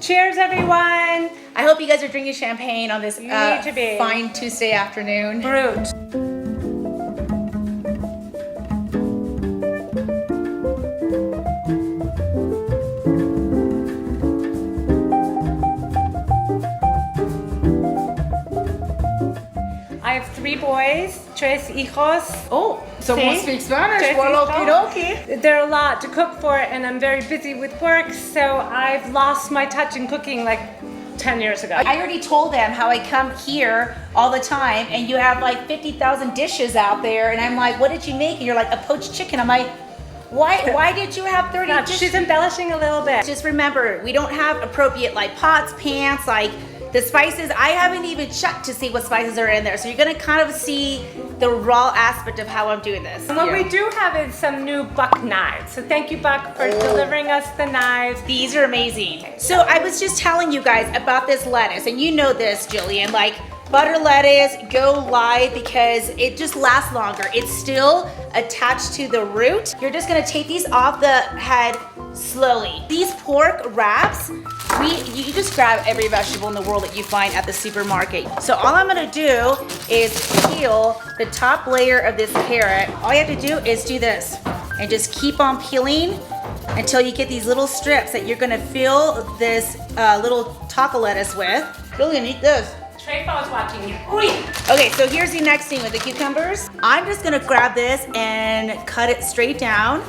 Cheers, everyone. I hope you guys are drinking champagne on this You need to be. fine Tuesday afternoon. Brute. I have 3 boys, tres hijos. Oh, someone See? speaks Spanish. Tres Well, hijos. okie dokie. There are a lot to cook for, and I'm very busy with work, so I've lost my touch in cooking like 10 years ago. I already told them how I come here all the time and you have like 50,000 dishes out there and I'm like, what did you make? And you're like, a poached chicken. I'm like, why did you have 30 Yeah, dishes? she's embellishing a little bit. Just remember, we don't have appropriate like pots, pans, like the spices. I haven't even checked to see what spices are in there. So you're gonna kind of see the raw aspect of how I'm doing this. And what here. we do have is some new Buck knives. So thank you, Buck, for delivering us the knives. These are amazing. So I was just telling you guys about this lettuce, and you know this, Jillian, like butter lettuce, go live because it just lasts longer. It's still attached to the root. You're just gonna take these off the head slowly. These pork wraps, you just grab every vegetable in the world that you find at the supermarket. So all I'm gonna do is peel the top layer of this carrot. All you have to do is do this and just keep on peeling until you get these little strips that you're gonna fill this little taco lettuce with. Really gonna eat this. Trey's watching you. Okay, so here's the next thing with the cucumbers. I'm just gonna grab this and cut it straight down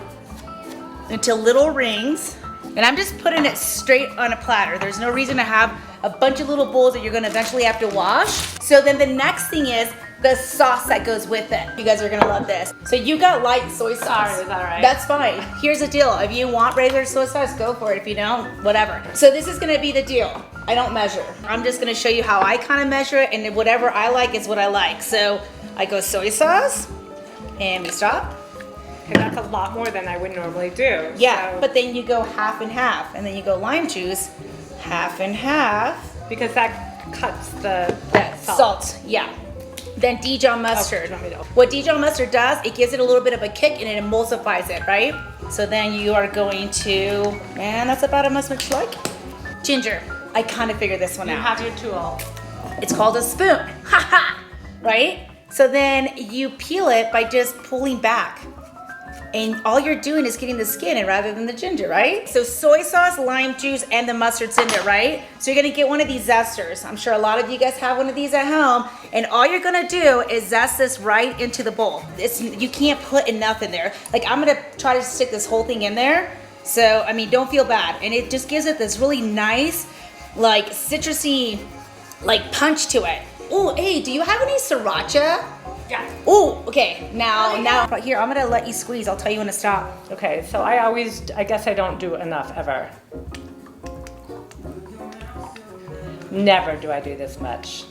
into little rings. And I'm just putting it straight on a platter. There's no reason to have a bunch of little bowls that you're gonna eventually have to wash. So then the next thing is the sauce that goes with it. You guys are gonna love this. So you got light soy sauce. Sorry, is that all right? That's fine. Here's the deal. If you want regular soy sauce, go for it. If you don't, whatever. So this is gonna be the deal. I don't measure. I'm just gonna show you how I kind of measure it, and whatever I like is what I like. So I go soy sauce, and we stop. Okay, that's a lot more than I would normally do. Yeah, so- but then you go half and half, and then you go lime juice, half and half. because that cuts the Salt, yeah. Then Dijon mustard. you want me to- What Dijon mustard does, it gives it a little bit of a kick and it emulsifies it, right? So then you are going to, man, that's about as much like ginger. I kind of figured this one You out. have your tool. It's called a spoon, haha, right? So then you peel it by just pulling back. And all you're doing is getting the skin in rather than the ginger, right? So soy sauce, lime juice, and the mustard's in there, right? So you're gonna get one of these zesters. I'm sure a lot of you guys have one of these at home. And all you're gonna do is zest this right into the bowl. You can't put enough in there. Like I'm gonna try to stick this whole thing in there. So, I mean, don't feel bad. And it just gives it this really nice, like citrusy, like punch to it. Oh, hey, do you have any sriracha? Yeah. Oh, okay. Now, right here, I'm gonna let you squeeze. I'll tell you when to stop. Okay, so I guess I don't do enough ever. Never do I do this much.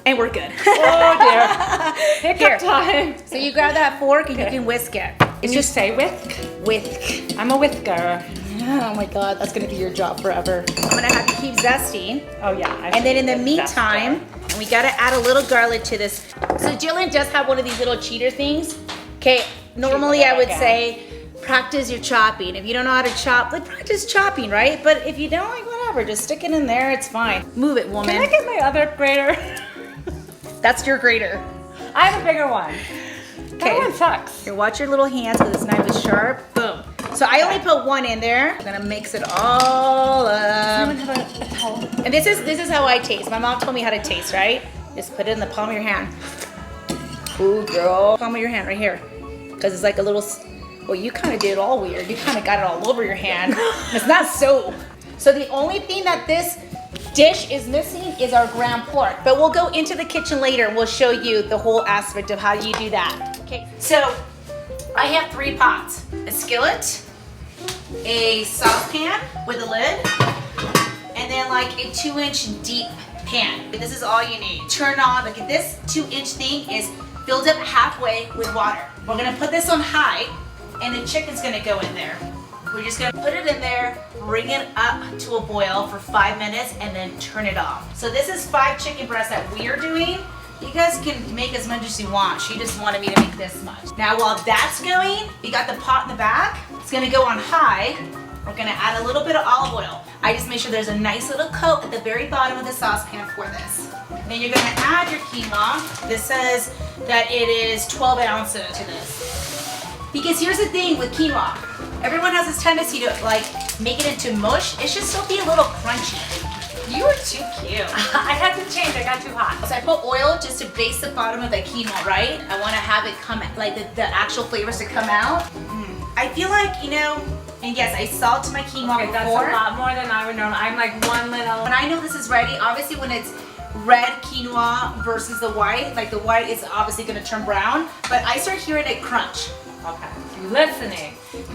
And we're good. Oh dear. Hiccup time. So you grab that fork and you can whisk it. It's just say whisk. Whisk. I'm a whisker. Oh my God, that's gonna be your job forever. I'm gonna have to keep zesting. Oh yeah. And then in the meantime, we gotta add a little garlic to this. So Jillian does have one of these little cheater things. Okay, normally I would say practice your chopping. If you don't know how to chop, like practice chopping, right? But if you don't, like whatever, just stick it in there, it's fine. Move it, woman. Can I get my other grater? That's your grater. I have a bigger one. That one sucks. Here, watch your little hands because this knife is sharp. Boom. So I only put one in there. I'm gonna mix it all up. Someone have a towel. And this is how I taste. My mom told me how to taste, right? Just put it in the palm of your hand. Ooh, girl. Palm of your hand right here. Because it's like a little, well, you kind of did it all weird. You kind of got it all over your hand. It's not soap. So the only thing that this dish is missing is our ground pork. But we'll go into the kitchen later and we'll show you the whole aspect of how you do that. Okay, so I have 3 pots. A skillet, a saucepan with a lid, and then like a 2-inch deep pan. This is all you need. Turn on, look at this 2-inch thing is filled up halfway with water. We're gonna put this on high and the chicken's gonna go in there. We're just gonna put it in there, bring it up to a boil for 5 minutes and then turn it off. So this is 5 chicken breasts that we are doing. You guys can make as much as you want. She just wanted me to make this much. Now while that's going, you got the pot in the back. It's gonna go on high. We're gonna add a little bit of olive oil. I just make sure there's a nice little coat at the very bottom of the saucepan for this. Then you're gonna add your quinoa. This says that it is 12 ounces to this. Because here's the thing with quinoa. Everyone has this tendency to like make it into mush. It should still be a little crunchy. You are too cute. I had to change, I got too hot. So I put oil just to base the bottom of the quinoa, right? I want to have it come, like the actual flavors to come out. I feel like, you know, and yes, I salted my quinoa Okay, that's before. a lot more than I would know. I'm like one little. When I know this is ready, obviously when it's red quinoa versus the white, like the white is obviously going to turn brown, but I start hearing it crunch. Okay, you're listening.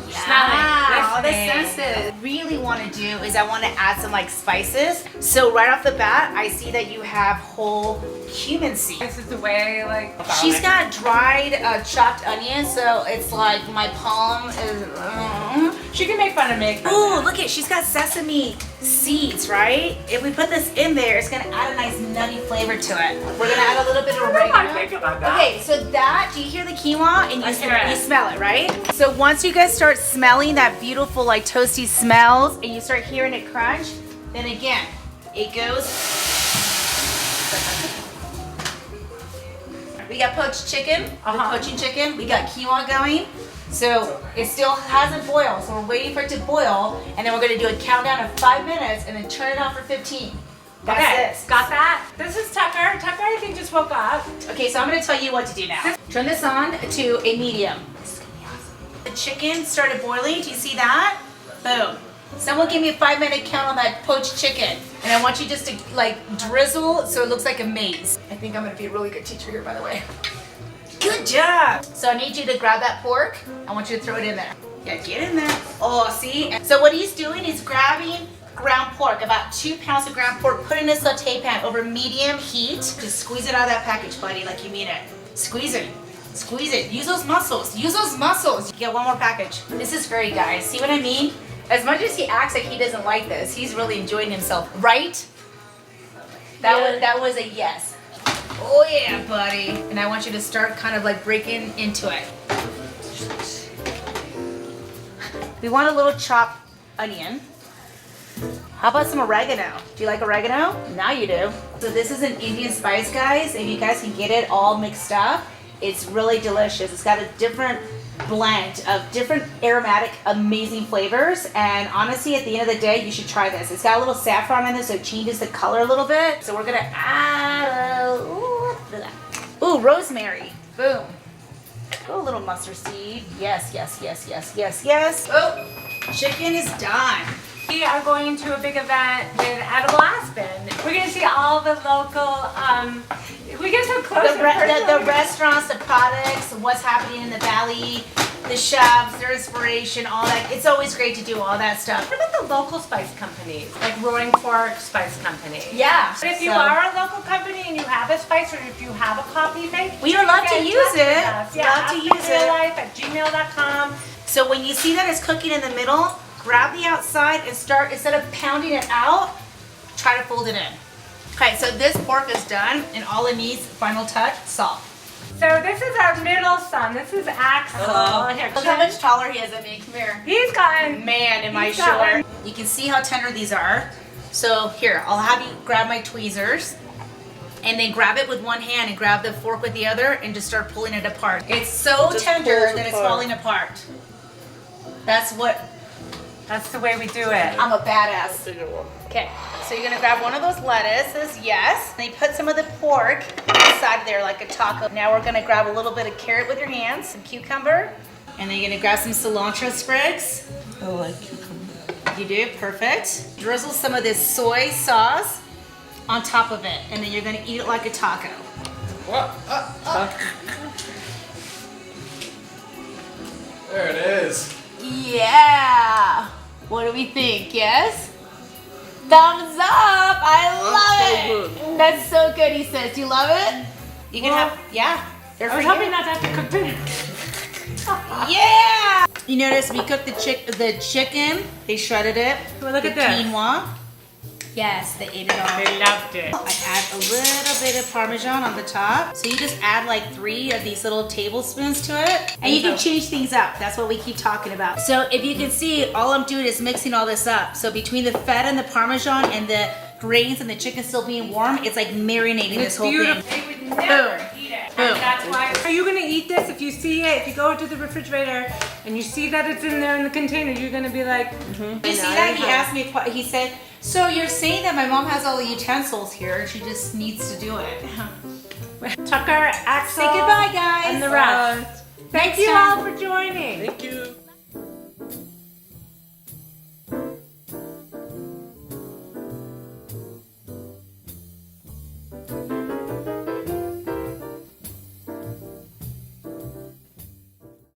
Yeah, all the listening. senses. Really want to do is I want to add some like spices. So right off the bat, I see that you have whole cumin seeds. This is the way, like. She's got dried chopped onions, so it's like my palm is. She can make fun of me. Ooh, look at, she's got sesame seeds, right? If we put this in there, it's gonna add a nice nutty flavor to it. We're gonna add a little bit of What do I oregano. think about that? Okay, so that, do you hear the quinoa? And I hear it. you smell it, right? So once you guys start smelling that beautiful like toasty smells and you start hearing it crunch, then again, it goes. We got poached chicken, poaching chicken. We got quinoa going. So it still hasn't boiled, so we're waiting for it to boil, and then we're gonna do a countdown of 5 minutes and then turn it off for 15. That's Okay, this. got that? This is Tucker. Tucker, I think, just woke up. Okay, so I'm gonna tell you what to do now. Turn this on to a medium. The chicken started boiling, do you see that? Boom. Someone give me a 5-minute count on that poached chicken. And I want you just to like drizzle so it looks like a maze. I think I'm gonna be a really good teacher here, by the way. Good job. So I need you to grab that pork. I want you to throw it in there. Yeah, get in there. Oh, see? So what he's doing is grabbing ground pork, about 2 pounds of ground pork, put in a saute pan over medium heat. Just squeeze it out of that package, buddy, like you mean it. Squeeze it. Squeeze it. Use those muscles. Use those muscles. You get one more package. This is great, guys. See what I mean? As much as he acts like he doesn't like this, he's really enjoying himself, right? That was a yes. Oh yeah, buddy. And I want you to start kind of like breaking into it. We want a little chopped onion. How about some oregano? Do you like oregano? Now you do. So this is an Indian spice, guys. If you guys can get it all mixed up, it's really delicious. It's got a different blend of different aromatic, amazing flavors. And honestly, at the end of the day, you should try this. It's got a little saffron in this, so it changes the color a little bit. So we're gonna add ooh, rosemary. Boom. Oh, a little mustard seed. Yes, yes, yes, yes, yes, yes. Oh, chicken is done. We are going to a big event with Edible Aspen. We're going to see all the local, we get so close. The restaurants, the products, what's happening in the valley, the chefs, their inspiration, all that. It's always great to do all that stuff. What about the local spice companies, like Roaring Fork Spice Company? Yeah. But if you are a local company and you have a spice, or if you have a coffee make, we would love to use it. Yeah, love to use it. AspenRealLife@gmail.com. So when you see that it's cooking in the middle, grab the outside and start, instead of pounding it out, try to fold it in. Okay, so this pork is done, and all it needs, final touch, salt. So this is our middle son. This is Axel. Here, Look how much taller he is than me. Come here. He's gotten. Man, am I He's got short. You can see how tender these are. So here, I'll have you grab my tweezers, and then grab it with one hand and grab the fork with the otother and just start pulling it apart. It's so tender that it's falling apart. That's the way we do it. I'm a badass. Okay, so you're gonna grab one of those lettuces, yes. And you put some of the pork inside there like a taco. Now we're gonna grab a little bit of carrot with your hands, some cucumber, and then you're gonna grab some cilantro sprigs. I like cucumber. You do, perfect. Drizzle some of this soy sauce on top of it, and then you're gonna eat it like a taco. There it is. Yeah! What do we think, yes? Thumbs up! I love it! That's so good, he says. Do you love it? You can have, yeah. I was hoping not to have to cook dinner. Yeah! You notice we cooked the chicken, they shredded it. Well, look the at this. quinoa. Yes, they ate it all. They loved it. I add a little bit of Parmesan on the top. So you just add like 3 of these little tablespoons to it. And you can change things up. That's what we keep talking about. So if you can see, all I'm doing is mixing all this up. So between the feta and the Parmesan and the grains and the chicken still being warm, it's like marinating this whole beautiful. thing. They would never eat it. Boom. And that's why. Are you gonna eat this? If you see it, if you go to the refrigerator and you see that it's in there in the container, you're gonna be like, You see that? He asked me, he said, so you're saying that my mom has all the utensils here and she just needs to do it. Tucker, Axel, Say goodbye, guys. and the rest. Thank you time. all for joining. Thank you.